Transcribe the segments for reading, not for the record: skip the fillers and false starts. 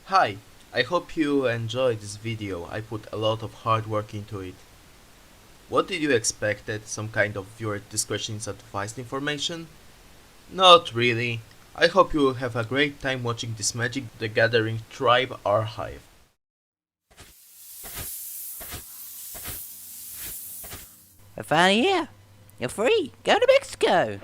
Hi, I hope you enjoyed this video. I put a lot of hard work into it. What did you expect? Some kind of viewer discretion is advised information? Not really. I hope you will have a great time watching this Magic the Gathering Tribe Archive. We're finally here. You're free. Go to Mexico.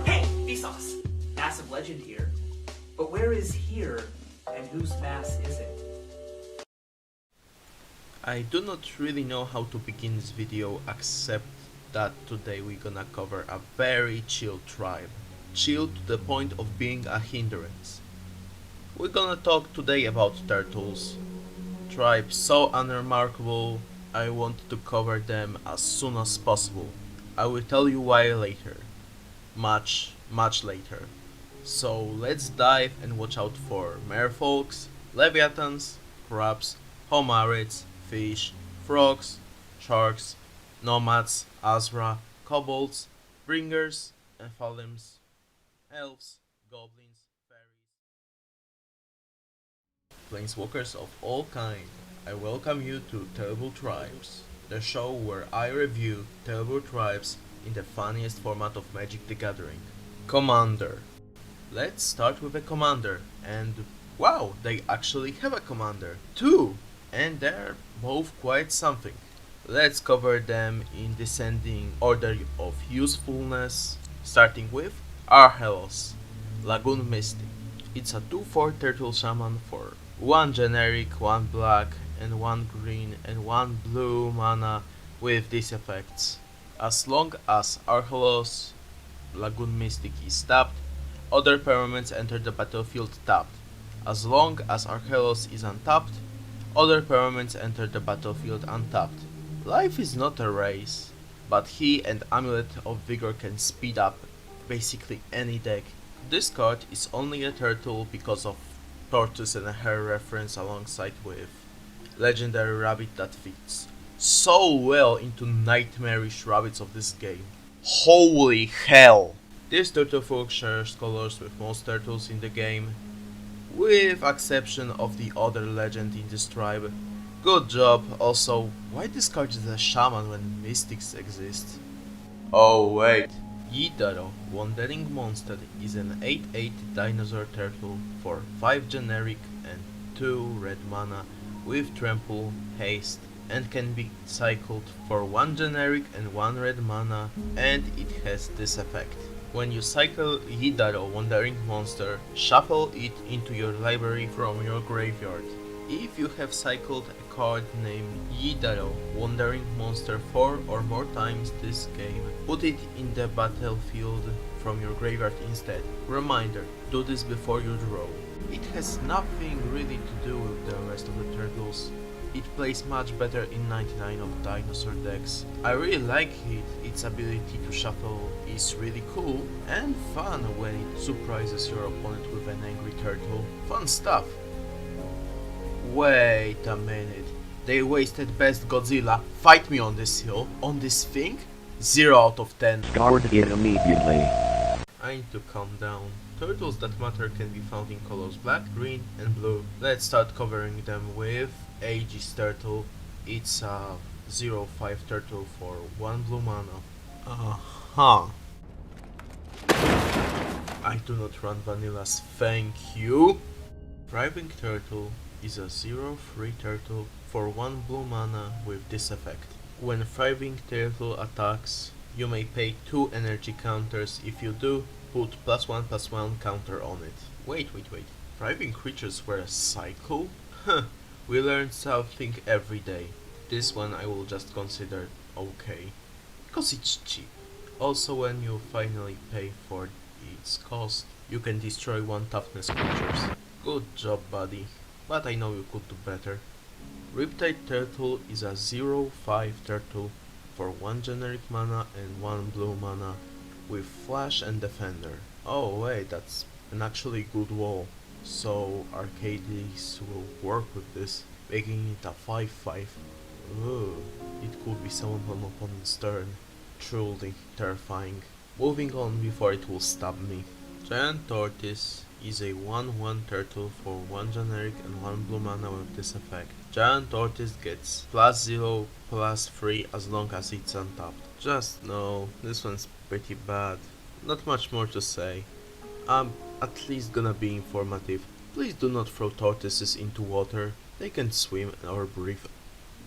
Hey, Vsauce! Massive legend here. But where is here, and whose mass is it? I do not really know how to begin this video except that today we're gonna cover a very chill tribe. Chill to the point of being a hindrance. We're gonna talk today about turtles. Tribe so unremarkable, I want to cover them as soon as possible. I will tell you why later. Much later. So let's dive and watch out for merfolks, leviathans, crabs, homarids, fish, frogs, sharks, nomads, azra, kobolds, bringers, ephalims, elves, goblins, fairies, planeswalkers of all kind. I welcome you to Terrible Tribes, the show where I review terrible tribes in the funniest format of Magic the Gathering. Commander. Let's start with a commander, and wow, they actually have a commander, too, and they're both quite something. Let's cover them in descending order of usefulness, starting with Arhelos, Lagoon Mystic. It's a 2/4 turtle shaman for 1 generic, 1 black, and 1 green, and 1 blue mana with these effects. As long as Arhelos Lagoon Mystic is tapped, other permanents enter the battlefield tapped. As long as Archelos is untapped, other permanents enter the battlefield untapped. Life is not a race, but he and Amulet of Vigor can speed up basically any deck. This card is only a turtle because of tortoise and hare reference alongside with legendary rabbit that fits so well into nightmarish rabbits of this game. Holy hell! This turtle folk shares colors with most turtles in the game, with exception of the other legend in this tribe. Good job. Also, why discard a shaman when mystics exist? Oh wait. Yidaro, Wandering Monster, is an 8/8 dinosaur turtle for 5 generic and 2 red mana with trample, haste, and can be cycled for 1 generic and 1 red mana, and it has this effect. When you cycle Yidaro Wandering Monster, shuffle it into your library from your graveyard. If you have cycled a card named Yidaro Wandering Monster 4 or more times this game, put it in the battlefield from your graveyard instead. Reminder, do this before you draw. It has nothing really to do with the rest of the turtles. It plays much better in 99 of dinosaur decks. I really like it. Its ability to shuffle is really cool and fun when it surprises your opponent with an angry turtle. Fun stuff. Wait a minute. They wasted best Godzilla. Fight me on this hill. On this thing? 0 out of 10. Scored it immediately. I need to calm down. Turtles that matter can be found in colors black, green, and blue. Let's start covering them with Aegis Turtle. It's a 0/5 turtle for 1 blue mana. I do not run vanillas, thank you. Thriving Turtle is a 0/3 turtle for 1 blue mana with this effect. When Thriving Turtle attacks, you may pay 2 energy counters. If you do, put +1/+1 counter on it. Wait. Thriving creatures were a cycle? Huh. We learn something every day. This one I will just consider okay, because it's cheap. Also, when you finally pay for its cost, you can destroy 1 toughness creatures. Good job, buddy, but I know you could do better. Riptide Turtle is a 0/5 turtle for 1 generic mana and 1 blue mana with Flash and Defender. Oh wait, that's an actually good wall. So Arcades will work with this, making it a 5/5. Ooh, it could be someone on opponent's turn. Truly terrifying. Moving on before it will stab me. Giant Tortoise is a 1/1 turtle for 1 generic and 1 blue mana with this effect. Giant Tortoise gets +0, +3 as long as it's untapped. Just no, this one's pretty bad. Not much more to say. I'm at least gonna be informative. Please do not throw tortoises into water. They can swim or breathe.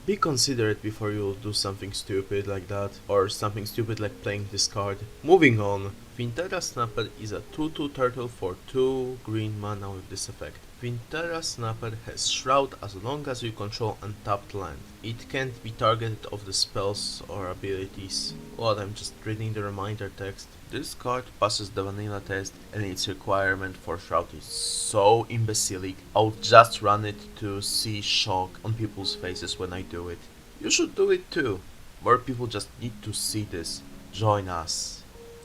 Be considerate before you do something stupid like that, or something stupid like playing this card. Moving on, Vintera Snapper is a 2/2 turtle for 2 green mana with this effect. Vintera Snapper has Shroud as long as you control untapped land. It can't be targeted of the spells or abilities. What, I'm just reading the reminder text. This card passes the vanilla test and its requirement for Shroud is so imbecilic. I'll just run it to see shock on people's faces when I do it. You should do it too. More people just need to see this. Join us.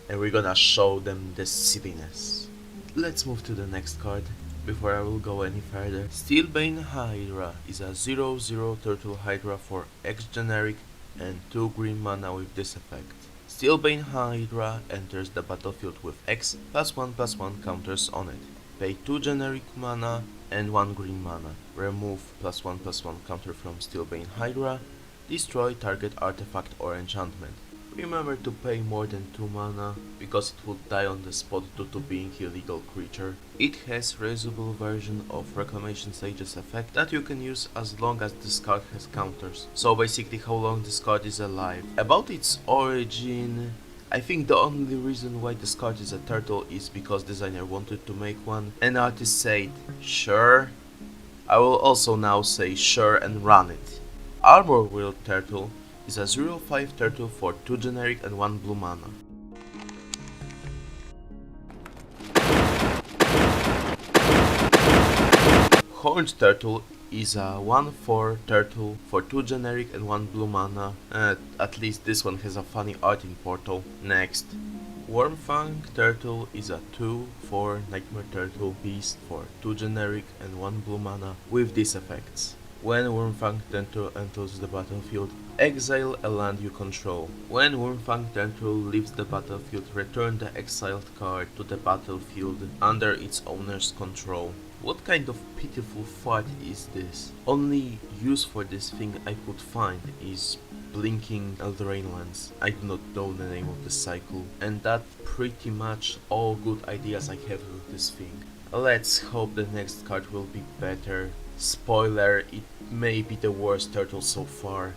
And we're gonna show them the silliness. Let's move to the next card before I will go any further. Steelbane Hydra is a 0/0 turtle Hydra for X generic and 2 green mana with this effect. Steelbane Hydra enters the battlefield with X +1/+1 counters on it. Pay 2 generic mana and 1 green mana. Remove +1/+1 counter from Steelbane Hydra. Destroy target artifact or enchantment. Remember to pay more than 2 mana, because it will die on the spot due to being a legal creature. It has reusable version of Reclamation Sage's effect that you can use as long as this card has counters. So basically how long this card is alive. About its origin, I think the only reason why this card is a turtle is because designer wanted to make one and artist said, sure. I will also now say sure and run it. Armor Wheel Turtle is a 0/5 turtle for 2 generic and 1 blue mana. Horned Turtle is a 1/4 turtle for 2 generic and 1 blue mana. At least this one has a funny art in Portal. Next. Wormfang Turtle is a 2/4 Nightmare Turtle beast for 2 generic and 1 blue mana with these effects. When Wormfang Turtle enters the battlefield, exile a land you control. When Wormfang Turtle leaves the battlefield, return the exiled card to the battlefield under its owner's control. What kind of pitiful fart is this? Only use for this thing I could find is Blinking Eldraine lands. I do not know the name of the cycle, and that's pretty much all good ideas I have with this thing. Let's hope the next card will be better. Spoiler, it may be the worst turtle so far.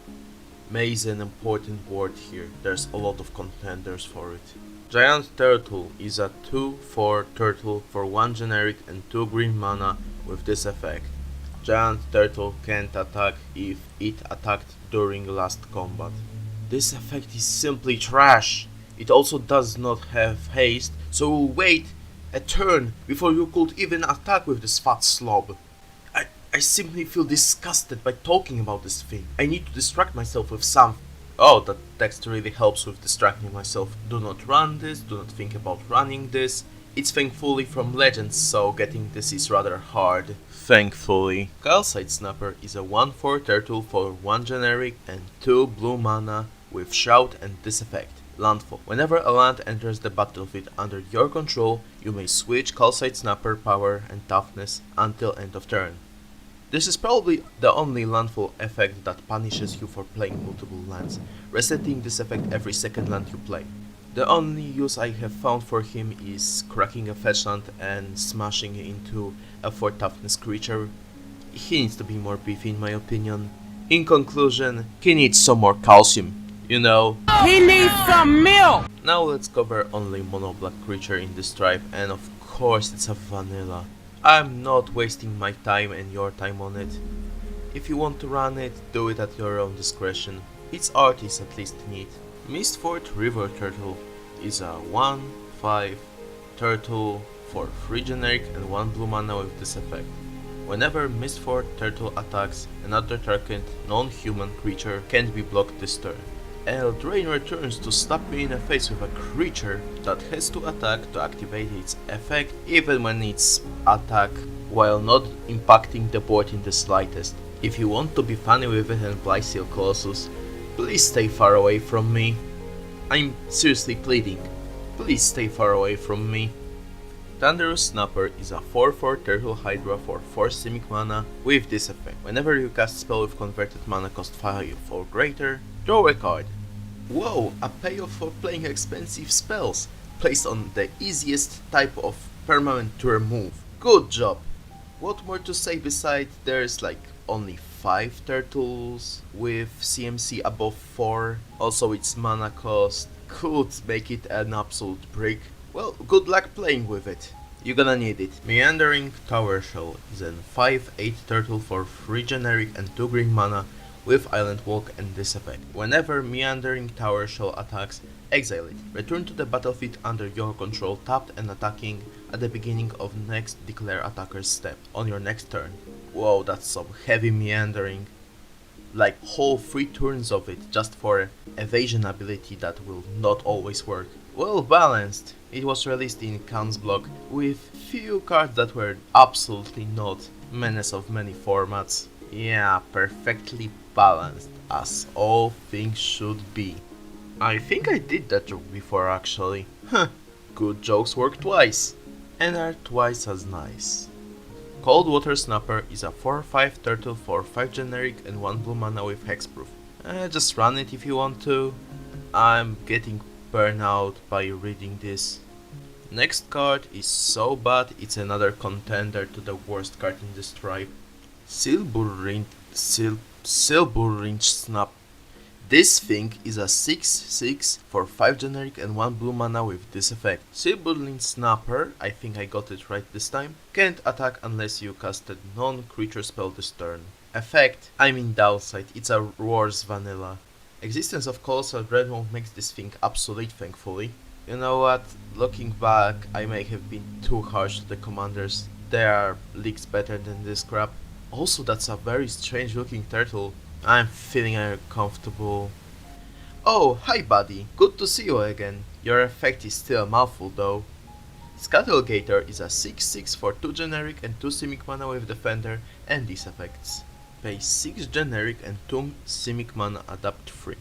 May is an important word here, there's a lot of contenders for it. Giant Turtle is a 2/4 turtle for 1 generic and 2 green mana with this effect. Giant Turtle can't attack if it attacked during last combat. This effect is simply trash. It also does not have haste, so we'll wait a turn before you could even attack with this fat slob. I simply feel disgusted by talking about this thing. I need to distract myself with something. Oh, that text really helps with distracting myself. Do not run this, do not think about running this. It's thankfully from Legends, so getting this is rather hard. Thankfully. Calcite Snapper is a 1/4 turtle for 1 generic and 2 blue mana with Shroud and this effect. Landfall. Whenever a land enters the battlefield under your control, you may switch Calcite Snapper power and toughness until end of turn. This is probably the only landfall effect that punishes you for playing multiple lands, resetting this effect every second land you play. The only use I have found for him is cracking a fetch land and smashing into a 4 toughness creature. He needs to be more beefy in my opinion. In conclusion, he needs some more calcium, you know. He needs some milk! Now let's cover only mono black creature in this tribe, and of course it's a vanilla. I'm not wasting my time and your time on it. If you want to run it, do it at your own discretion. Its art is at least neat. Mistford River Turtle is a 1/5 turtle for 3 generic and 1 blue mana with this effect. Whenever Mistford Turtle attacks, another target non-human creature can't be blocked this turn. Eldraine returns to slap you in the face with a creature that has to attack to activate its effect, even when it's attack while not impacting the board in the slightest. If you want to be funny with it and play Seal Colossus, please stay far away from me. I'm seriously pleading. Please stay far away from me. Thunderous Snapper is a 4/4 Turtle Hydra for 4 Simic mana with this effect. Whenever you cast spell with converted mana cost 5 or greater, draw a card. Whoa, a payoff for playing expensive spells, placed on the easiest type of permanent to remove. Good job! What more to say besides there's like only 5 turtles with CMC above 4, also its mana cost could make it an absolute brick. Well, good luck playing with it. You're gonna need it. Meandering Tower Shell is a 5/8 turtle for 3 generic and 2 green mana with Island Walk and this effect. Whenever Meandering Tower Shell attacks, exile it. Return to the battlefield under your control tapped and attacking at the beginning of next declare attacker's step on your next turn. Whoa, that's some heavy meandering. Like whole 3 turns of it just for evasion ability that will not always work. Well balanced. It was released in Khan's block with few cards that were absolutely not menace of many formats. Yeah, perfectly balanced, as all things should be. I think I did that joke before actually. Huh, good jokes work twice, and are twice as nice. Cold Water Snapper is a 4/5 turtle for 5 generic and 1 blue mana with hexproof. Just run it if you want to. I'm getting burned out by reading this. Next card is so bad it's another contender to the worst card in this tribe. Silburinch Snap. This thing is a 6/6 for 5 generic and 1 blue mana with this effect. Silburinch Snapper, I think I got it right this time, can't attack unless you casted non-creature spell this turn. Effect, I mean downside, it's a worse vanilla. Existence of Colossal Dreadnought makes this thing obsolete, thankfully. You know what, looking back, I may have been too harsh to the commanders. There are leagues better than this crap. Also, that's a very strange looking turtle. I'm feeling uncomfortable. Oh, hi buddy, good to see you again. Your effect is still a mouthful though. Scuttlegator is a 6/6 for 2 generic and 2 Simic mana with Defender and these effects. Pay 6 generic and 2 Simic mana, adapt 3.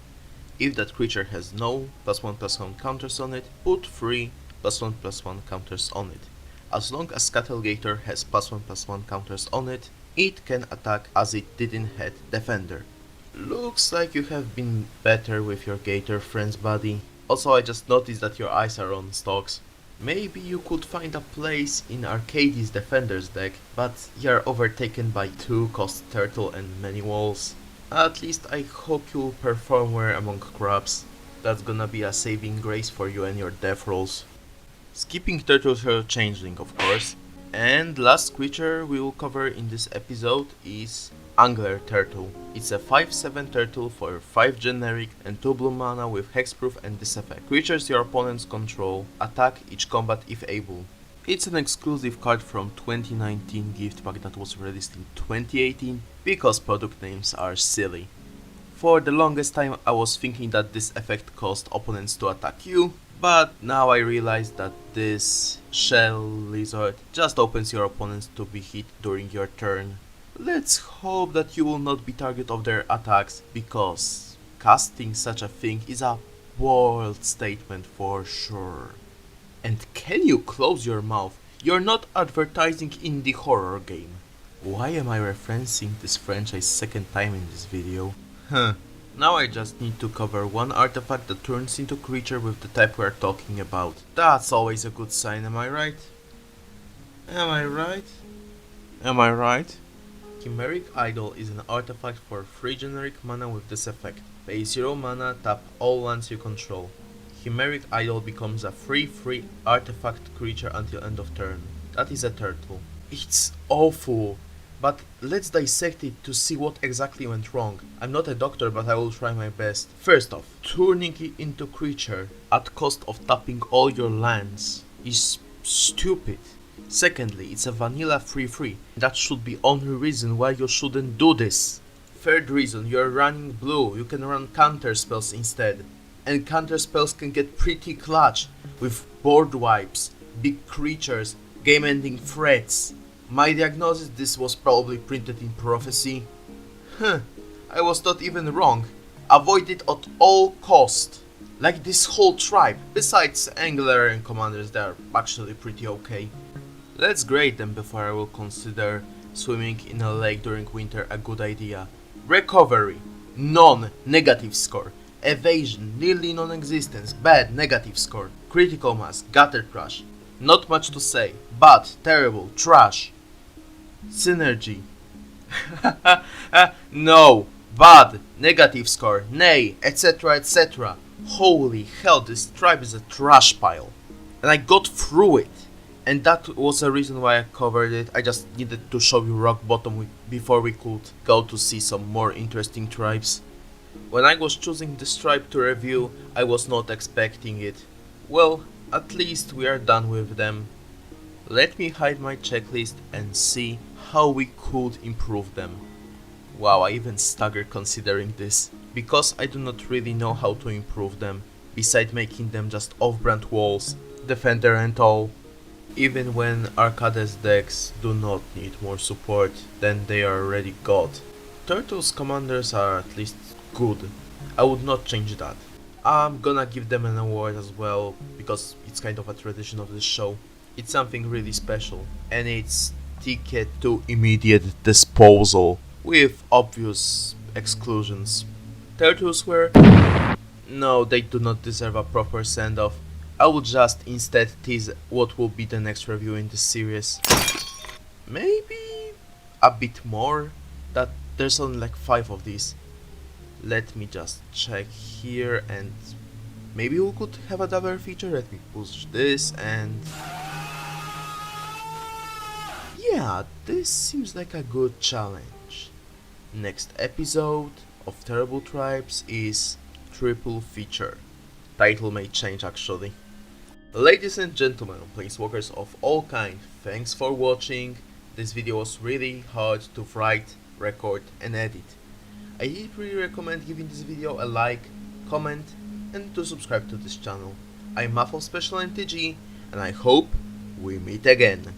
If that creature has no +1/+1 counters on it, put 3 +1/+1 counters on it. As long as Scuttlegator has +1/+1 counters on it, it can attack as it didn't have Defender. Looks like you have been better with your Gator friends, buddy. Also, I just noticed that your eyes are on stalks. Maybe you could find a place in Arcadie's Defenders deck, but you're overtaken by 2-cost Turtle and many walls. At least I hope you'll perform well among crabs. That's gonna be a saving grace for you and your death rolls. Skipping Turtle Shell Changeling, of course. And last creature we will cover in this episode is Angler Turtle. It's a 5/7 turtle for 5 generic and 2 blue mana with hexproof and this effect. Creatures your opponents control attack each combat if able. It's an exclusive card from 2019 gift pack that was released in 2018 because product names are silly. For the longest time I was thinking that this effect caused opponents to attack you, but now I realize that this shell lizard just opens your opponents to be hit during your turn. Let's hope that you will not be target of their attacks, because casting such a thing is a bold statement for sure. And can you close your mouth? You're not advertising indie horror game. Why am I referencing this franchise second time in this video? Now I just need to cover one artifact that turns into creature with the type we're talking about. That's always a good sign, am I right? Am I right? Am I right? Chimeric Idol is an artifact for 3 generic mana with this effect. Pay 0 mana, tap all lands you control. Chimeric Idol becomes a 3/3 artifact creature until end of turn. That is a turtle. It's awful. But let's dissect it to see what exactly went wrong. I'm not a doctor, but I will try my best. First off, turning it into creature at cost of tapping all your lands is stupid. Secondly, it's a vanilla 3/3. That should be only reason why you shouldn't do this. Third reason, you're running blue, you can run counter spells instead. And counter spells can get pretty clutch with board wipes, big creatures, game ending threats. My diagnosis, this was probably printed in prophecy. I was not even wrong. Avoid it at all cost. Like this whole tribe, besides Angler and Commanders, they are actually pretty okay. Let's grade them before I will consider swimming in a lake during winter a good idea. Recovery, non-negative score. Evasion, nearly non-existence, bad, negative score. Critical mass, gutter crash. Not much to say, bad, terrible, trash. Synergy. No, bad, negative score, nay, etc, etc. Holy hell, this tribe is a trash pile. And I got through it. And that was the reason why I covered it. I just needed to show you rock bottom before we could go to see some more interesting tribes. When I was choosing this tribe to review, I was not expecting it. Well, at least we are done with them. Let me hide my checklist and see how we could improve them. Wow, I even stagger considering this, because I do not really know how to improve them, besides making them just off-brand walls, defender and all. Even when Arcades decks do not need more support than they already got. Turtles commanders are at least good. I would not change that. I'm gonna give them an award as well, because it's kind of a tradition of this show. It's something really special, and it's Ticket to Immediate Disposal, with obvious exclusions. Turtles were... no, they do not deserve a proper send-off. I will just instead tease what will be the next review in this series. Maybe a bit more? That there's only like 5 of these. Let me just check here, and maybe we could have a double feature. Let me push this, and yeah, this seems like a good challenge. Next episode of Terrible Tribes is triple feature. Title may change actually. Ladies and gentlemen, planeswalkers of all kind, thanks for watching. This video was really hard to write, record and edit. I deeply recommend giving this video a like, comment and to subscribe to this channel. I'm Muffle Special MTG and I hope we meet again.